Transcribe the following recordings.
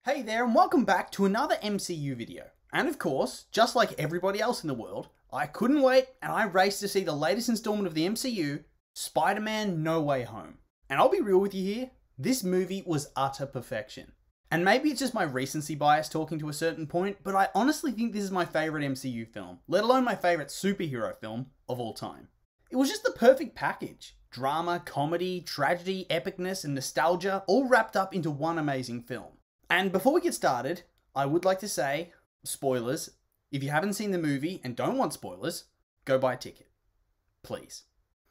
Hey there and welcome back to another MCU video. And of course, just like everybody else in the world, I couldn't wait and I raced to see the latest installment of the MCU, Spider-Man No Way Home. And I'll be real with you here, this movie was utter perfection. And maybe it's just my recency bias talking to a certain point, but I honestly think this is my favourite MCU film, let alone my favourite superhero film of all time. It was just the perfect package. Drama, comedy, tragedy, epicness, and nostalgia all wrapped up into one amazing film. And before we get started, I would like to say, spoilers, if you haven't seen the movie and don't want spoilers, go buy a ticket. Please.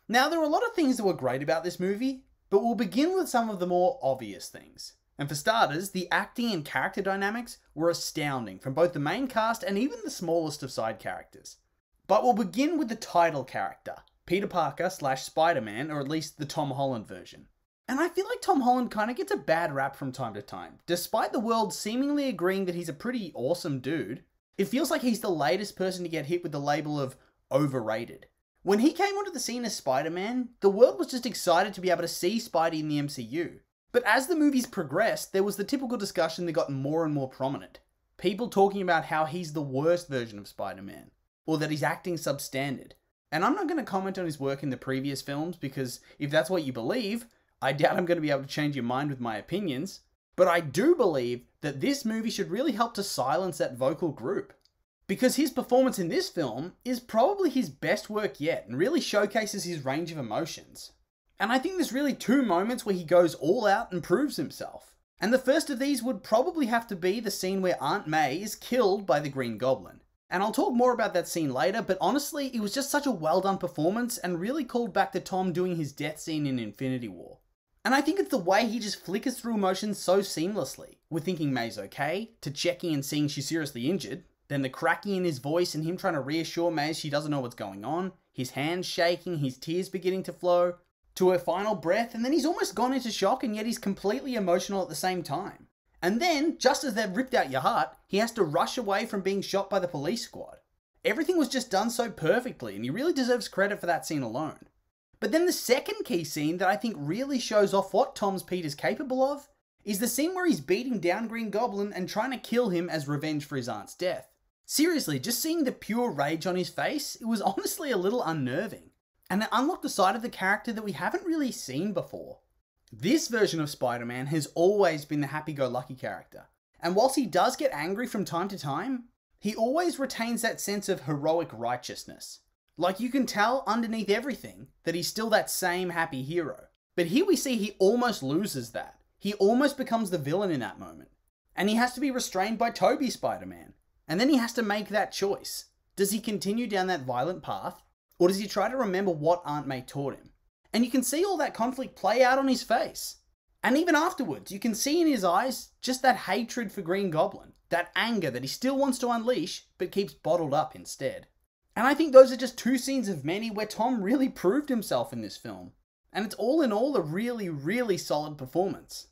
Now, there are a lot of things that were great about this movie, but we'll begin with some of the more obvious things. And for starters, the acting and character dynamics were astounding from both the main cast and even the smallest of side characters. But we'll begin with the title character, Peter Parker / Spider-Man, or at least the Tom Holland version. And I feel like Tom Holland kind of gets a bad rap from time to time. Despite the world seemingly agreeing that he's a pretty awesome dude, it feels like he's the latest person to get hit with the label of overrated. When he came onto the scene as Spider-Man, the world was just excited to be able to see Spidey in the MCU. But as the movies progressed, there was the typical discussion that got more and more prominent. People talking about how he's the worst version of Spider-Man, or that he's acting substandard. And I'm not going to comment on his work in the previous films, because if that's what you believe, I doubt I'm going to be able to change your mind with my opinions, but I do believe that this movie should really help to silence that vocal group. Because his performance in this film is probably his best work yet and really showcases his range of emotions. And I think there's really two moments where he goes all out and proves himself. And the first of these would probably have to be the scene where Aunt May is killed by the Green Goblin. And I'll talk more about that scene later, but honestly, it was just such a well done performance and really called back to Tom doing his death scene in Infinity War. And I think it's the way he just flickers through emotions so seamlessly. With thinking May's okay, to checking and seeing she's seriously injured, then the cracking in his voice and him trying to reassure May she doesn't know what's going on, his hands shaking, his tears beginning to flow, to her final breath, and then he's almost gone into shock and yet he's completely emotional at the same time. And then, just as they've ripped out your heart, he has to rush away from being shot by the police squad. Everything was just done so perfectly, and he really deserves credit for that scene alone. But then the second key scene that I think really shows off what Tom's Peter's capable of is the scene where he's beating down Green Goblin and trying to kill him as revenge for his aunt's death. Seriously, just seeing the pure rage on his face, it was honestly a little unnerving. And it unlocked a side of the character that we haven't really seen before. This version of Spider-Man has always been the happy-go-lucky character. And whilst he does get angry from time to time, he always retains that sense of heroic righteousness. Like you can tell underneath everything that he's still that same happy hero. But here we see he almost loses that. He almost becomes the villain in that moment. And he has to be restrained by Tobey Spider-Man. And then he has to make that choice. Does he continue down that violent path? Or does he try to remember what Aunt May taught him? And you can see all that conflict play out on his face. And even afterwards, you can see in his eyes just that hatred for Green Goblin. That anger that he still wants to unleash, but keeps bottled up instead. And I think those are just two scenes of many where Tom really proved himself in this film. And it's all in all a really, really solid performance.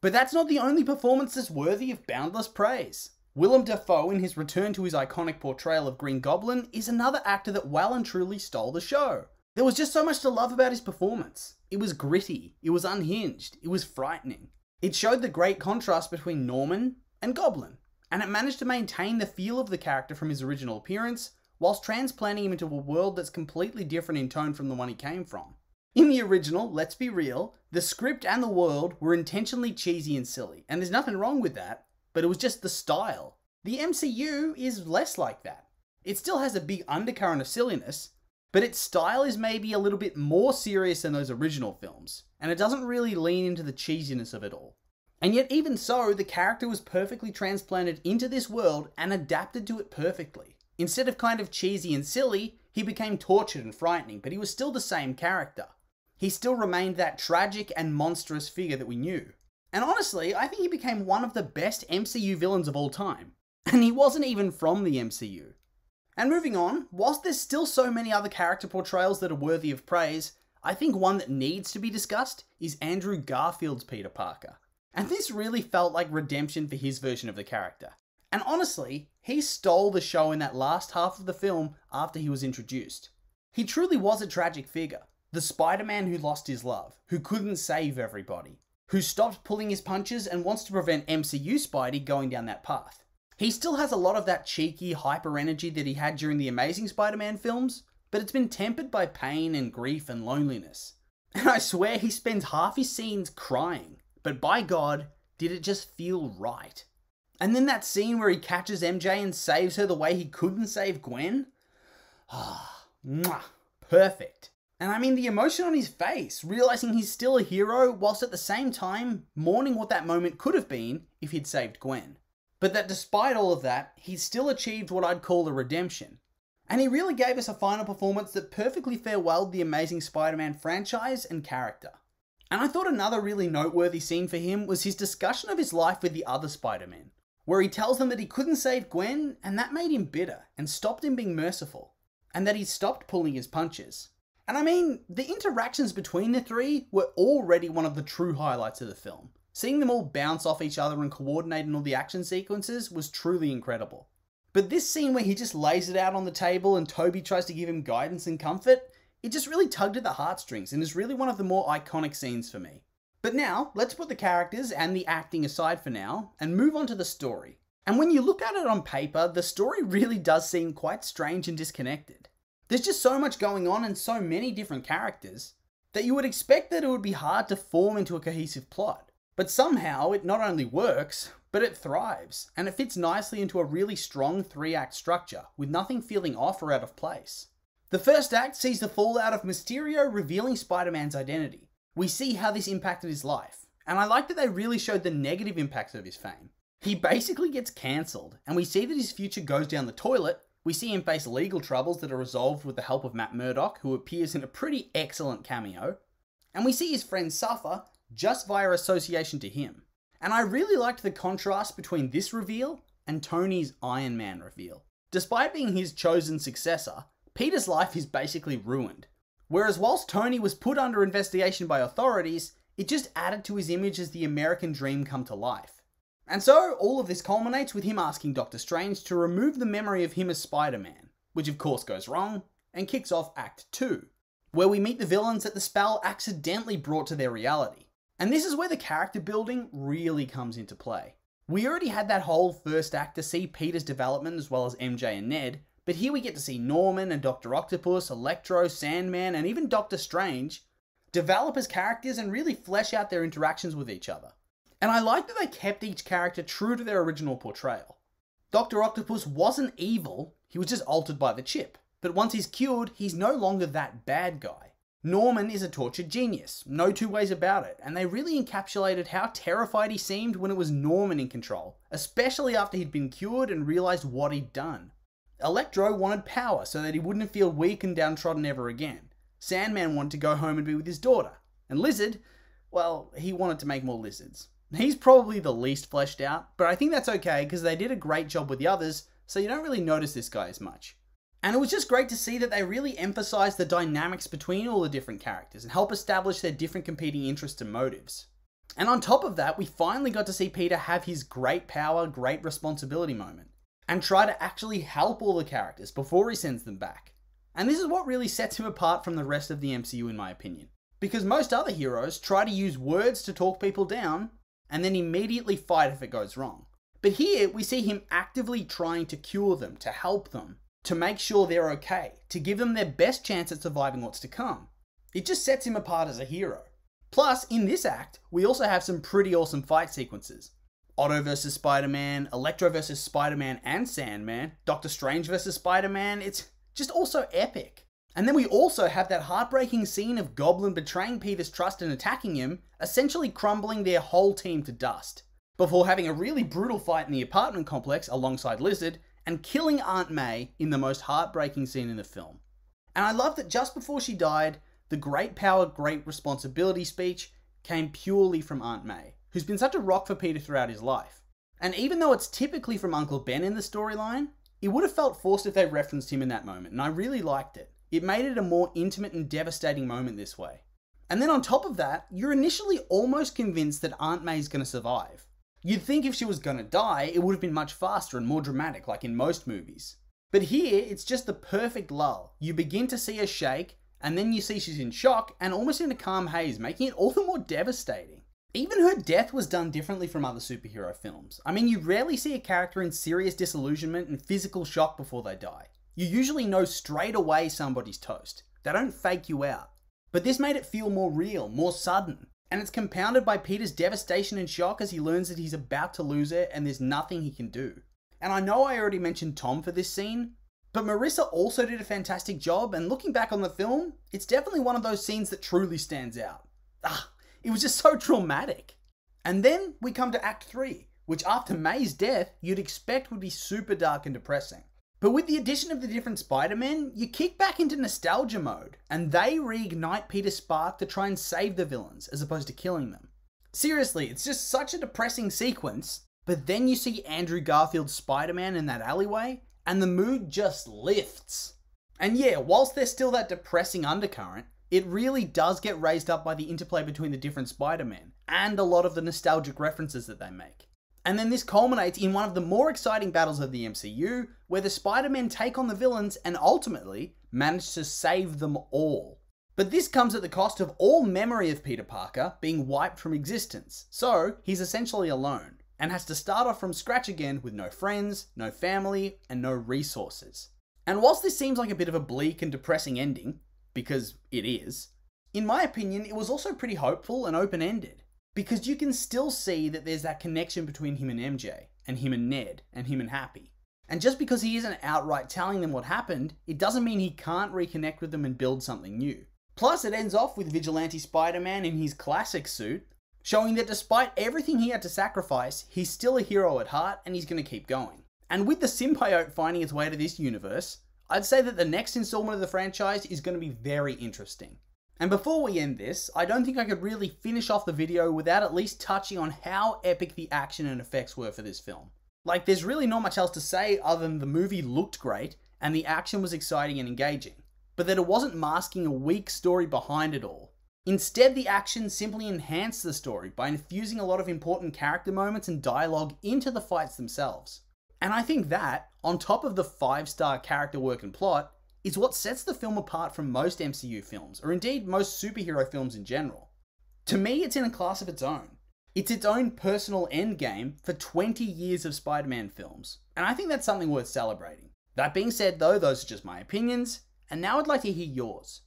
But that's not the only performance that's worthy of boundless praise. Willem Dafoe, in his return to his iconic portrayal of Green Goblin, is another actor that well and truly stole the show. There was just so much to love about his performance. It was gritty, it was unhinged, it was frightening. It showed the great contrast between Norman and Goblin, and it managed to maintain the feel of the character from his original appearance, whilst transplanting him into a world that's completely different in tone from the one he came from. In the original, let's be real, the script and the world were intentionally cheesy and silly, and there's nothing wrong with that, but it was just the style. The MCU is less like that. It still has a big undercurrent of silliness, but its style is maybe a little bit more serious than those original films, and it doesn't really lean into the cheesiness of it all. And yet even so, the character was perfectly transplanted into this world and adapted to it perfectly. Instead of kind of cheesy and silly, he became tortured and frightening, but he was still the same character. He still remained that tragic and monstrous figure that we knew. And honestly, I think he became one of the best MCU villains of all time. And he wasn't even from the MCU. And moving on, whilst there's still so many other character portrayals that are worthy of praise, I think one that needs to be discussed is Andrew Garfield's Peter Parker. And this really felt like redemption for his version of the character. And honestly, he stole the show in that last half of the film after he was introduced. He truly was a tragic figure. The Spider-Man who lost his love, who couldn't save everybody, who stopped pulling his punches and wants to prevent MCU Spidey going down that path. He still has a lot of that cheeky, hyper energy that he had during the Amazing Spider-Man films, but it's been tempered by pain and grief and loneliness. And I swear he spends half his scenes crying, but by God, did it just feel right. And then that scene where he catches MJ and saves her the way he couldn't save Gwen? Ah, perfect. And I mean the emotion on his face, realizing he's still a hero whilst at the same time mourning what that moment could have been if he'd saved Gwen. But that despite all of that, he's still achieved what I'd call a redemption. And he really gave us a final performance that perfectly farewelled the Amazing Spider-Man franchise and character. And I thought another really noteworthy scene for him was his discussion of his life with the other Spider-Men, where he tells them that he couldn't save Gwen and that made him bitter and stopped him being merciful, and that he stopped pulling his punches. And I mean, the interactions between the three were already one of the true highlights of the film. Seeing them all bounce off each other and coordinate in all the action sequences was truly incredible. But this scene where he just lays it out on the table and Toby tries to give him guidance and comfort, it just really tugged at the heartstrings and is really one of the more iconic scenes for me. But now, let's put the characters and the acting aside for now and move on to the story. And when you look at it on paper, the story really does seem quite strange and disconnected. There's just so much going on and so many different characters that you would expect that it would be hard to form into a cohesive plot. But somehow it not only works, but it thrives, and it fits nicely into a really strong 3-act structure, with nothing feeling off or out of place. The first act sees the fallout of Mysterio revealing Spider-Man's identity. We see how this impacted his life, and I like that they really showed the negative impacts of his fame. He basically gets cancelled, and we see that his future goes down the toilet. We see him face legal troubles that are resolved with the help of Matt Murdock, who appears in a pretty excellent cameo. And we see his friends suffer just via association to him. And I really liked the contrast between this reveal and Tony's Iron Man reveal. Despite being his chosen successor, Peter's life is basically ruined. Whereas whilst Tony was put under investigation by authorities, it just added to his image as the American dream come to life. And so, all of this culminates with him asking Doctor Strange to remove the memory of him as Spider-Man, which of course goes wrong, and kicks off Act 2, where we meet the villains that the spell accidentally brought to their reality. And this is where the character building really comes into play. We already had that whole first act to see Peter's development as well as MJ and Ned, but here we get to see Norman and Dr. Octopus, Electro, Sandman, and even Doctor Strange develop as characters and really flesh out their interactions with each other. And I like that they kept each character true to their original portrayal. Dr. Octopus wasn't evil, he was just altered by the chip. But once he's cured, he's no longer that bad guy. Norman is a tortured genius, no two ways about it, and they really encapsulated how terrified he seemed when it was Norman in control, especially after he'd been cured and realised what he'd done. Electro wanted power so that he wouldn't feel weak and downtrodden ever again. Sandman wanted to go home and be with his daughter. And Lizard, well, he wanted to make more lizards. He's probably the least fleshed out, but I think that's okay because they did a great job with the others, so you don't really notice this guy as much. And it was just great to see that they really emphasized the dynamics between all the different characters and help establish their different competing interests and motives. And on top of that, we finally got to see Peter have his great power, great responsibility moment and try to actually help all the characters before he sends them back. And this is what really sets him apart from the rest of the MCU in my opinion. Because most other heroes try to use words to talk people down and then immediately fight if it goes wrong. But here, we see him actively trying to cure them, to help them, to make sure they're okay, to give them their best chance at surviving what's to come. It just sets him apart as a hero. Plus, in this act, we also have some pretty awesome fight sequences. Otto versus Spider-Man, Electro versus Spider-Man and Sandman, Doctor Strange versus Spider-Man, it's just also epic. And then we also have that heartbreaking scene of Goblin betraying Peter's trust and attacking him, essentially crumbling their whole team to dust, before having a really brutal fight in the apartment complex alongside Lizard, and killing Aunt May in the most heartbreaking scene in the film. And I love that just before she died, the great power, great responsibility speech came purely from Aunt May, who's been such a rock for Peter throughout his life. And even though it's typically from Uncle Ben in the storyline, it would have felt forced if they referenced him in that moment, and I really liked it. It made it a more intimate and devastating moment this way. And then on top of that, you're initially almost convinced that Aunt May's going to survive. You'd think if she was going to die, it would have been much faster and more dramatic like in most movies. But here, it's just the perfect lull. You begin to see her shake, and then you see she's in shock and almost in a calm haze, making it all the more devastating. Even her death was done differently from other superhero films. I mean, you rarely see a character in serious disillusionment and physical shock before they die. You usually know straight away somebody's toast. They don't fake you out. But this made it feel more real, more sudden. And it's compounded by Peter's devastation and shock as he learns that he's about to lose it and there's nothing he can do. And I know I already mentioned Tom for this scene, but Marissa also did a fantastic job, and looking back on the film, it's definitely one of those scenes that truly stands out. It was just so traumatic. And then we come to Act 3, which after May's death, you'd expect would be super dark and depressing. But with the addition of the different Spider-Men, you kick back into nostalgia mode, and they reignite Peter's spark to try and save the villains, as opposed to killing them. Seriously, it's just such a depressing sequence, but then you see Andrew Garfield's Spider-Man in that alleyway, and the mood just lifts. And yeah, whilst there's still that depressing undercurrent, it really does get raised up by the interplay between the different Spider-Men, and a lot of the nostalgic references that they make. And then this culminates in one of the more exciting battles of the MCU, where the Spider-Men take on the villains and ultimately manage to save them all. But this comes at the cost of all memory of Peter Parker being wiped from existence, so he's essentially alone, and has to start off from scratch again with no friends, no family, and no resources. And whilst this seems like a bit of a bleak and depressing ending, because it is, in my opinion, it was also pretty hopeful and open-ended. Because you can still see that there's that connection between him and MJ, and him and Ned, and him and Happy. And just because he isn't outright telling them what happened, it doesn't mean he can't reconnect with them and build something new. Plus, it ends off with Vigilante Spider-Man in his classic suit, showing that despite everything he had to sacrifice, he's still a hero at heart and he's going to keep going. And with the symbiote finding its way to this universe, I'd say that the next installment of the franchise is going to be very interesting. And before we end this, I don't think I could really finish off the video without at least touching on how epic the action and effects were for this film. Like, there's really not much else to say other than the movie looked great and the action was exciting and engaging, but that it wasn't masking a weak story behind it all. Instead, the action simply enhanced the story by infusing a lot of important character moments and dialogue into the fights themselves. And I think that, on top of the 5-star character work and plot, is what sets the film apart from most MCU films, or indeed most superhero films in general. To me, it's in a class of its own. It's its own personal endgame for 20 years of Spider-Man films, and I think that's something worth celebrating. That being said though, those are just my opinions, and now I'd like to hear yours.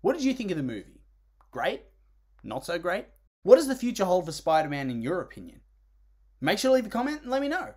What did you think of the movie? Great? Not so great? What does the future hold for Spider-Man in your opinion? Make sure to leave a comment and let me know.